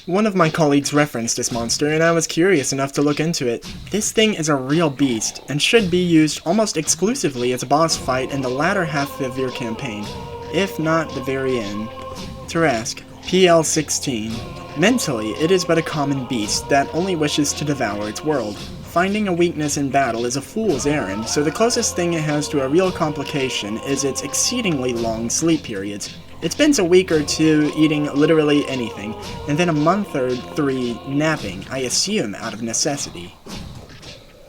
One of my colleagues referenced this monster, and I was curious enough to look into it. This thing is a real beast, and should be used almost exclusively as a boss fight in the latter half of your campaign, if not the very end. Terrasque PL 16. Mentally, it is but a common beast that only wishes to devour its world. Finding a weakness in battle is a fool's errand, so the closest thing it has to a real complication is its exceedingly long sleep periods. It spends a week or two eating literally anything, and then a month or 3 napping, I assume out of necessity.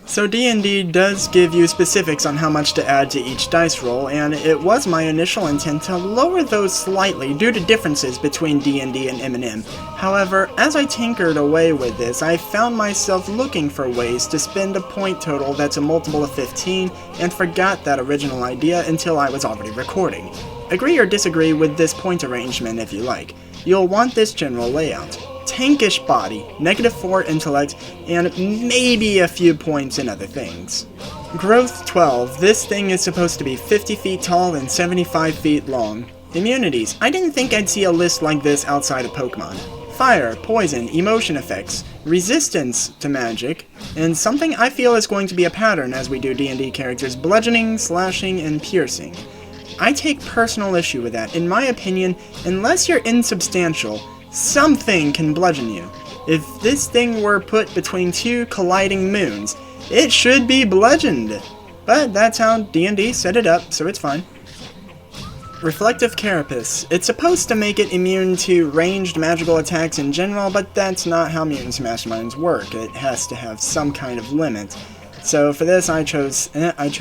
So D&D does give you specifics on how much to add to each dice roll, and it was my initial intent to lower those slightly due to differences between D&D and M&M. However, as I tinkered away with this, I found myself looking for ways to spend a point total that's a multiple of 15, and forgot that original idea until I was already recording. Agree or disagree with this point arrangement if you like. You'll want this general layout. Tankish body, -4 intellect, and maybe a few points in other things. Growth 12. This thing is supposed to be 50 feet tall and 75 feet long. Immunities. I didn't think I'd see a list like this outside of Pokemon. Fire, poison, emotion effects, resistance to magic, and something I feel is going to be a pattern as we do D&D characters: bludgeoning, slashing, and piercing. I take personal issue with that. In my opinion, unless you're insubstantial, something can bludgeon you. If this thing were put between 2 colliding moons, it should be bludgeoned. But that's how D&D set it up, so it's fine. Reflective Carapace. It's supposed to make it immune to ranged magical attacks in general, but that's not how Mutants Masterminds work. It has to have some kind of limit. So for this I chose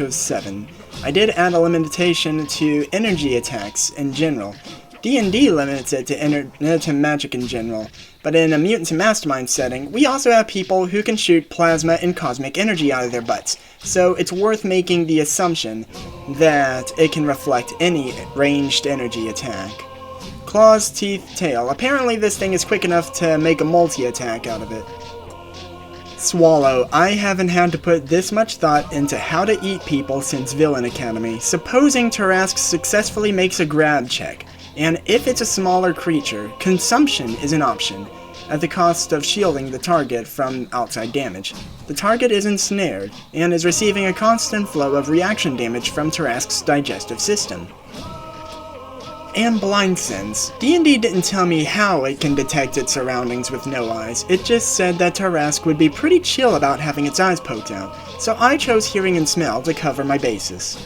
7. I did add a limitation to energy attacks in general. D&D limits it to magic in general, but in a Mutants and Mastermind setting, we also have people who can shoot plasma and cosmic energy out of their butts, so it's worth making the assumption that it can reflect any ranged energy attack. Claws, teeth, tail. Apparently this thing is quick enough to make a multi-attack out of it. Swallow. I haven't had to put this much thought into how to eat people since Villain Academy. Supposing Terrasque successfully makes a grab check, and if it's a smaller creature, consumption is an option, at the cost of shielding the target from outside damage. The target is ensnared, and is receiving a constant flow of reaction damage from Terrasque's digestive system. And blind sense. D&D didn't tell me how it can detect its surroundings with no eyes. It just said that Terrasque would be pretty chill about having its eyes poked out, so I chose hearing and smell to cover my bases.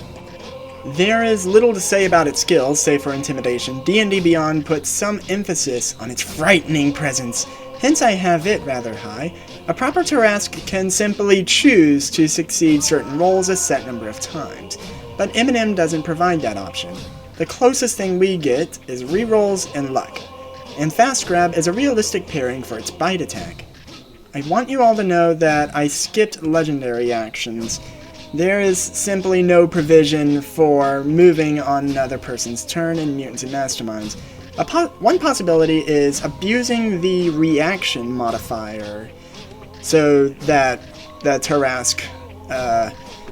There is little to say about its skills, save for intimidation. D&D Beyond puts some emphasis on its frightening presence, hence I have it rather high. A proper Terrasque can simply choose to succeed certain rolls a set number of times, but M&M doesn't provide that option. The closest thing we get is rerolls and luck, and Fast Grab is a realistic pairing for its bite attack. I want you all to know that I skipped legendary actions. There is simply no provision for moving on another person's turn in Mutants and Masterminds. One possibility is abusing the reaction modifier, so that the Terrasque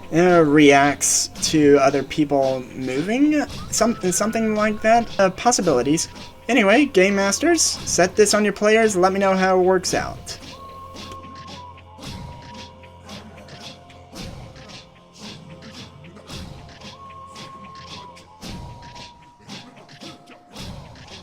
reacts to other people moving, something like that. Possibilities. Anyway, Game Masters, set this on your players, let me know how it works out.